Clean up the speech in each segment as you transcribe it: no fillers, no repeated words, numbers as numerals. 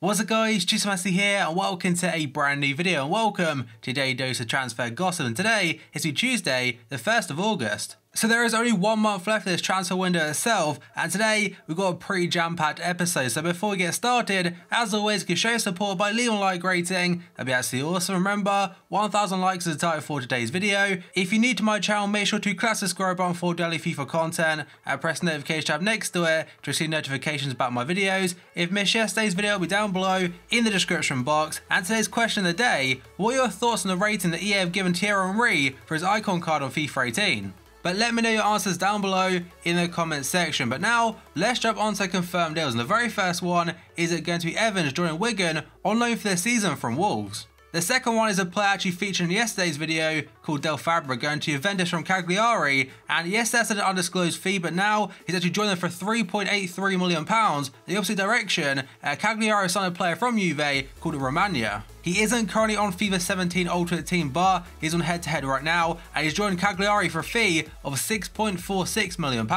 What's up guys, Jim here and welcome to a brand new video and welcome to today's dose of transfer gossip, and today is Tuesday the 1st of August. So there is only 1 month left of this transfer window itself, and today we've got a pretty jam-packed episode. So before we get started, as always, you can show support by leaving a like rating. That'd be absolutely awesome. Remember, 1,000 likes is the target for today's video. If you're new to my channel, make sure to click the subscribe button for daily FIFA content and press the notification tab next to it to receive notifications about my videos. If you missed yesterday's video, it'll be down below in the description box. And today's question of the day: what are your thoughts on the rating that EA have given Thierry Henry for his icon card on FIFA 18? But let me know your answers down below in the comment section. But now, let's jump on to confirmed deals. And the very first one is going to be Evans joining Wigan on loan for this season from Wolves. The second one is a player actually featured in yesterday's video called Del Fabra going to Juventus from Cagliari, and yes, that's an undisclosed fee, but now he's actually joined them for £3.83 million. The opposite direction, Cagliari signed a player from Juve called Romagna. He isn't currently on FIFA 17 Ultimate Team, but he's on head-to-head right now, and he's joined Cagliari for a fee of £6.46 million.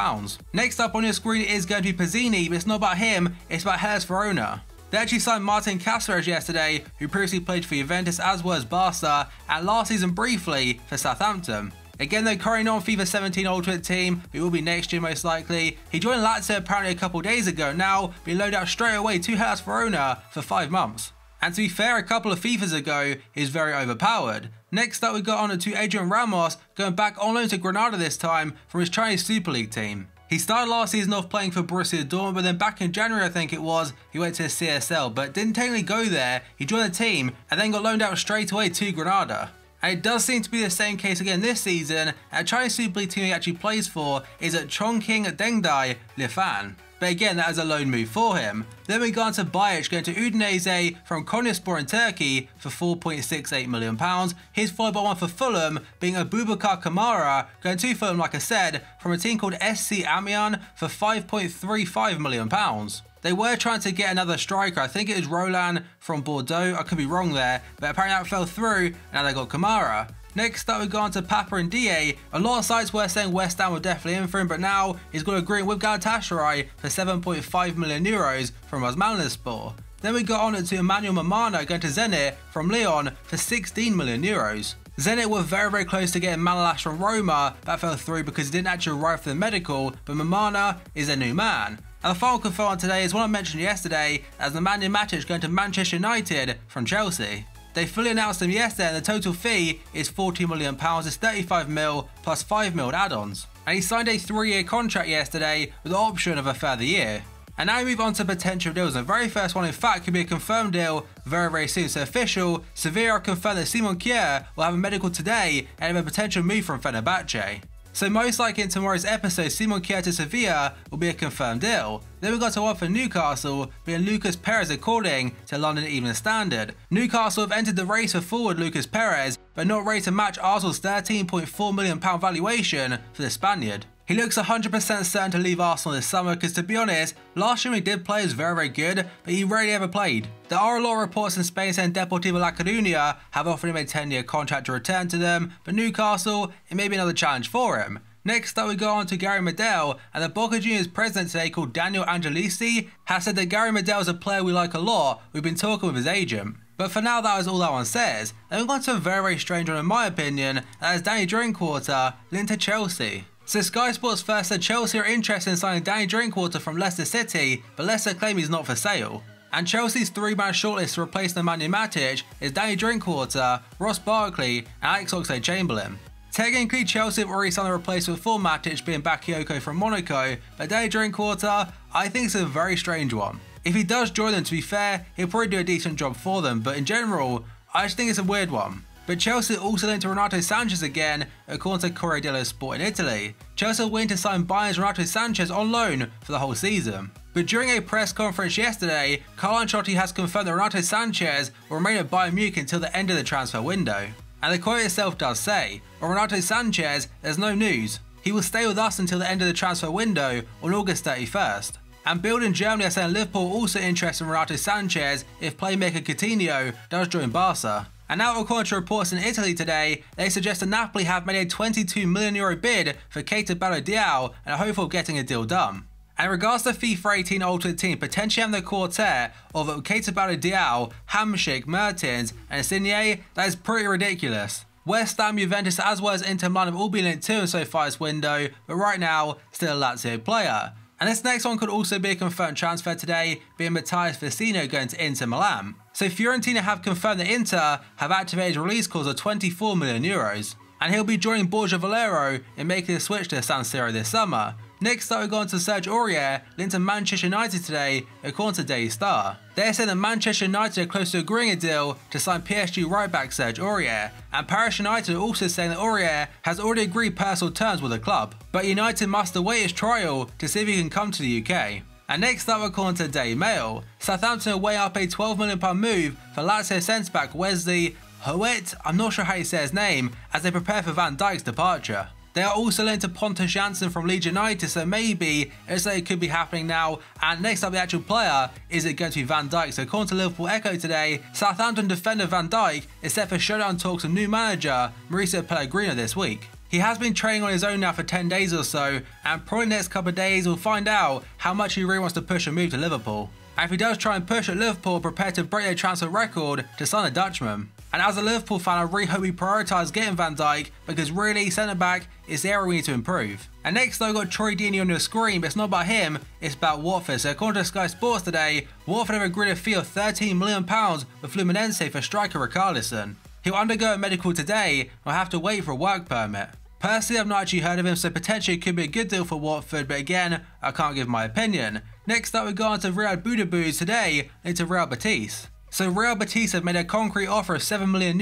Next up on your screen is going to be Pizzini, but it's not about him, it's about Hellas Verona. They actually signed Martin Cáceres yesterday, who previously played for Juventus as well as Barca, and last season briefly for Southampton. Again, though, currently not on FIFA 17 Ultimate Team, it will be next year most likely. He joined Lazio apparently a couple days ago, now being loaned out straight away to Hellas Verona for 5 months. And to be fair, a couple of FIFAs ago, he was very overpowered. Next up, we got on to Adrian Ramos, going back on loan to Granada this time from his Chinese Super League team. He started last season off playing for Borussia Dortmund, but then back in January I think it was, he went to the CSL, but didn't technically go there. He joined the team and then got loaned out straight away to Granada. And it does seem to be the same case again this season, and the Chinese Super League team he actually plays for is at Chongqing Dengdai Lifan. But again, that is a loan move for him. Then we go on to Bayic going to Udinese from Konyaspor in Turkey for £4.68 million. His followed by one for Fulham being Abubakar Kamara going to Fulham, like I said, from a team called SC Amiens for £5.35 million. They were trying to get another striker, I think it was Roland from Bordeaux, I could be wrong there, but apparently that fell through and now they got Kamara. Next up, we go on to Papa and DA. A lot of sites were saying West Ham were definitely in for him, but now he's got an agreement with Galatasaray for €7.5 million from Osmanlispor. Then we got on to Emmanuel Mamana going to Zenit from Lyon for €16 million. Zenit were very close to getting Manolas from Roma, that fell through because he didn't actually arrive for the medical, but Mamana is a new man. And the final confirmed on today is one I mentioned yesterday, as Nemanja Matic going to Manchester United from Chelsea. They fully announced him yesterday and the total fee is £40 million, it's 35 mil plus 5 mil add-ons. And he signed a 3-year contract yesterday with the option of a further year. And now we move on to potential deals. The very first one in fact could be a confirmed deal very soon. So official, Sevilla confirmed that Simon Kjær will have a medical today and have a potential move from Fenerbahce. So most likely in tomorrow's episode, Simon Kjær to Sevilla will be a confirmed deal. Then we got to one for Newcastle, being Lucas Perez according to London Evening Standard. Newcastle have entered the race for forward Lucas Perez, but not ready to match Arsenal's £13.4 million valuation for the Spaniard. He looks 100% certain to leave Arsenal this summer because, to be honest, last year he did play was very good, but he rarely ever played. There are a lot of reports in Spain saying Deportivo La Coruña have offered him a 10-year contract to return to them, but Newcastle, it may be another challenge for him. Next up we go on to Gary Medel, and the Boca Juniors president today called Daniel Angelici has said that Gary Medel is a player we like a lot. We've been talking with his agent. But for now, that is all that one says. Then we've gone to a very strange one in my opinion, that is Danny Drinkwater linked to Chelsea. So Sky Sports first said Chelsea are interested in signing Danny Drinkwater from Leicester City, but Leicester claim he's not for sale. And Chelsea's 3-man shortlist to replace Nemanja Matic is Danny Drinkwater, Ross Barkley and Alex Oxlade-Chamberlain. Technically, Chelsea have already signed a replacement for Matic being Bakayoko from Monaco, but Danny Drinkwater, I think it's a very strange one. If he does join them, to be fair, he'll probably do a decent job for them, but in general, I just think it's a weird one. But Chelsea also linked to Renato Sanchez again, according to Corriere dello Sport in Italy. Chelsea are willing to sign Bayern's Renato Sanchez on loan for the whole season. But during a press conference yesterday, Carlo Ancelotti has confirmed that Renato Sanchez will remain at Bayern Munich until the end of the transfer window. And the quote itself does say, "On Renato Sanchez, there's no news. He will stay with us until the end of the transfer window on August 31st. And Bild in Germany are saying Liverpool also interested in Renato Sanchez if playmaker Coutinho does join Barca. And now, according to reports in Italy today, they suggest that Napoli have made a €22 million bid for Keita Ballo-Diao and are hopeful of getting a deal done. And in regards to FIFA 18 Ultimate Team potentially having the quartet of Keita Diao, Hamšík, Mertens and Insigne, that is pretty ridiculous. West Ham, Juventus as well as Inter Milan have all been linked to him so far this window, but right now still a Lazio player. And this next one could also be a confirmed transfer today, being Matthias Vecino going to Inter Milan. So Fiorentina have confirmed that Inter have activated a release clause of €24 million. And he'll be joining Borja Valero in making the switch to San Siro this summer. Next up, we're going to Serge Aurier, linked to Manchester United today, according to Daily Star. They're saying that Manchester United are close to agreeing a deal to sign PSG right-back Serge Aurier, and Paris United are also saying that Aurier has already agreed personal terms with the club, but United must await his trial to see if he can come to the UK. And next up, according to Daily Mail, Southampton are weighing up a £12 million move for Lazio centre-back Wesley Hoet, I'm not sure how you say his name, as they prepare for Van Dijk's departure. They are also linked to Pontus Jansson from Leeds United, so maybe it could be happening now. And next up, the actual player, is it going to be Van Dijk? So according to Liverpool Echo today, Southampton defender Van Dijk is set for showdown talks with new manager Mauricio Pellegrino this week. He has been training on his own now for 10 days or so, and probably the next couple of days we'll find out how much he really wants to push a move to Liverpool. And if he does try and push at Liverpool, prepare to break their transfer record to sign a Dutchman. And as a Liverpool fan, I really hope we prioritise getting Van Dijk, because really, centre-back is the area we need to improve. And next though, we've got Troy Deeney on your screen, but it's not about him, it's about Watford. So according to Sky Sports today, Watford have agreed a fee of £13 million with Fluminense for striker Richarlison. He'll undergo a medical today and will have to wait for a work permit. Personally, I've not actually heard of him, so potentially it could be a good deal for Watford, but again, I can't give my opinion. Next up, we go on to Riyad Boudebouz today into Real Betis. So Real Betis have made a concrete offer of €7 million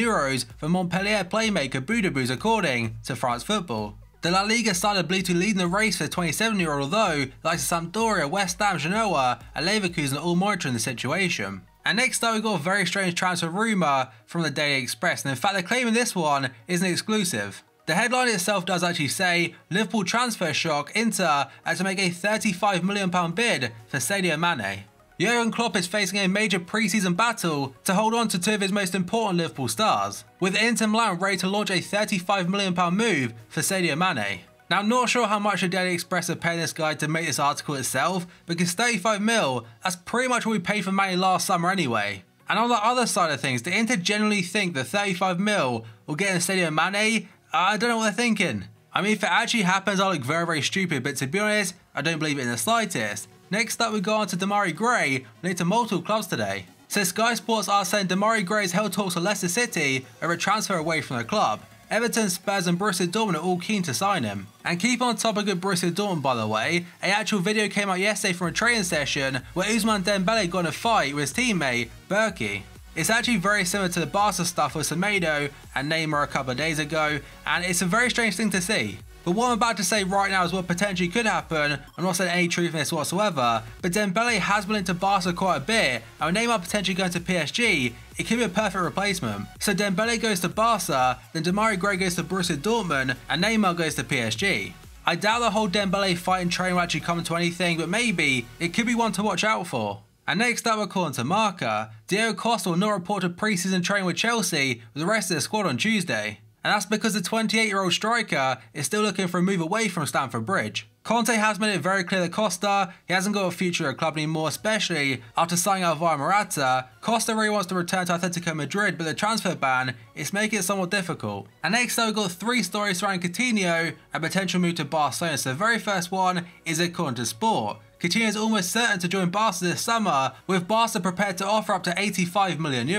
for Montpellier playmaker Boudebouz, according to France Football. The La Liga side are believed to be leading the race for the 27-year-old, although like Sampdoria, West Ham, Genoa and Leverkusen are all monitoring the situation. And next up, we've got a very strange transfer rumour from the Daily Express, and in fact they're claiming this one isn't exclusive. The headline itself does actually say, Liverpool transfer shock, Inter had to make a £35 million bid for Sadio Mane. Jurgen Klopp is facing a major pre-season battle to hold on to two of his most important Liverpool stars, with Inter Milan ready to launch a £35 million move for Sadio Mane. Now, I'm not sure how much the Daily Express are paying this guy to make this article itself, because 35 mil, that's pretty much what we paid for Mane last summer anyway. And on the other side of things, do Inter generally think that 35 mil will get in Sadio Mane? I don't know what they're thinking. I mean, if it actually happens, I'll look very, very stupid, but to be honest, I don't believe it in the slightest. Next up, we go on to Demarai Gray, linked to multiple clubs today. So Sky Sports are saying Demarai Gray's held talks with Leicester City over a transfer away from the club. Everton, Spurs and Borussia Dortmund are all keen to sign him. And keep on top of good Borussia Dortmund, by the way, an actual video came out yesterday from a training session where Ousmane Dembele got in a fight with his teammate, Berkey. It's actually very similar to the Barca stuff with Semedo and Neymar a couple of days ago, and it's a very strange thing to see. But what I'm about to say right now is what potentially could happen. I'm not saying any truth in this whatsoever, but Dembele has been into Barca quite a bit, and with Neymar potentially going to PSG, it could be a perfect replacement. So Dembele goes to Barca, then Demarai Gray goes to Borussia Dortmund, and Neymar goes to PSG. I doubt the whole Dembele fight and train will actually come to anything, but maybe it could be one to watch out for. And next up, according to Marca, Diego Costa will not report to pre-season training with Chelsea with the rest of the squad on Tuesday. And that's because the 28-year-old striker is still looking for a move away from Stamford Bridge. Conte has made it very clear that Costa, he hasn't got a future at a club anymore, especially after signing Alvaro Morata. Costa really wants to return to Atletico Madrid, but the transfer ban is making it somewhat difficult. And next up, we've got 3 stories surrounding Coutinho and potential move to Barcelona. So the very first one is according to Sport. Coutinho is almost certain to join Barca this summer, with Barca prepared to offer up to €85 million.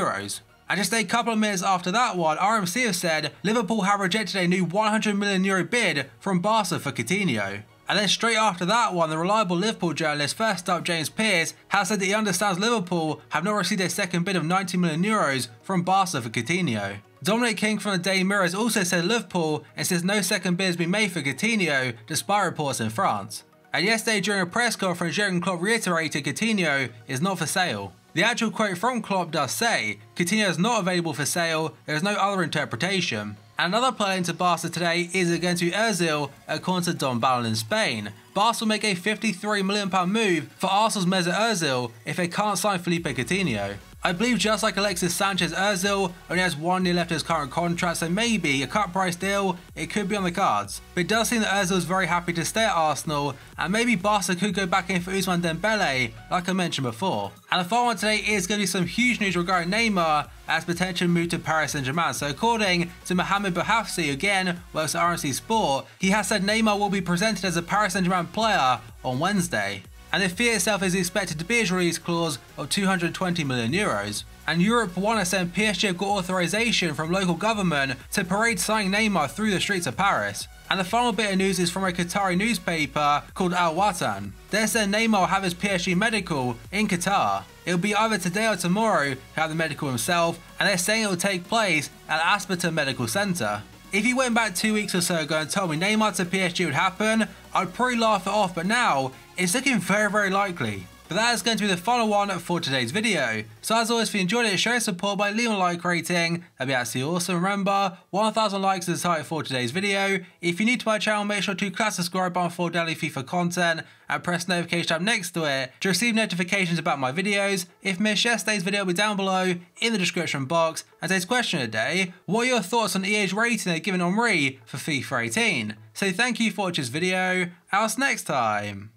And just a couple of minutes after that one, RMC have said Liverpool have rejected a new €100 million bid from Barca for Coutinho. And then straight after that one, the reliable Liverpool journalist, first up James Pearce, has said that he understands Liverpool have not received a second bid of €90 million from Barca for Coutinho. Dominic King from the Daily Mirror has also said Liverpool and says no second bid has been made for Coutinho, despite reports in France. And yesterday during a press conference, Jurgen Klopp reiterated Coutinho is not for sale. The actual quote from Klopp does say, Coutinho is not available for sale, there is no other interpretation. And another player into Barca today is going to be Ozil, according to Don Ballon in Spain. Barca will make a £53 million move for Arsenal's Mesut Ozil if they can't sign Philippe Coutinho. I believe just like Alexis Sanchez, Ozil only has 1 year left of his current contract, so maybe a cut price deal, it could be on the cards. But it does seem that Ozil is very happy to stay at Arsenal, and maybe Barca could go back in for Ousmane Dembele, like I mentioned before. And the final one today is going to be some huge news regarding Neymar as potential move to Paris Saint-Germain. So according to Mohamed Bouhafsi, again works at RMC Sport, he has said Neymar will be presented as a Paris Saint-Germain player on Wednesday. And the fee itself is expected to be a release clause of €220 million. And Europe want to send PSG have got authorization from local government to parade signing Neymar through the streets of Paris. And the final bit of news is from a Qatari newspaper called Al Watan. They said Neymar will have his PSG medical in Qatar. It'll be either today or tomorrow to have the medical himself, and they're saying it will take place at Aspeter Medical Centre. If you went back 2 weeks or so ago and told me Neymar to PSG would happen, I'd probably laugh it off, but now it's looking very likely. But that is going to be the final one for today's video. So as always, if you enjoyed it, show support by leaving a like rating. That'd be absolutely awesome. Remember, 1,000 likes is the target for today's video. If you're new to my channel, make sure to click the subscribe button for daily FIFA content and press the notification tab next to it to receive notifications about my videos. If you missed yesterday's video, it'll be down below in the description box. And today's question of the day, what are your thoughts on EA's rating they're giving Henry for FIFA 18? So thank you for watching this video. I'll see you next time.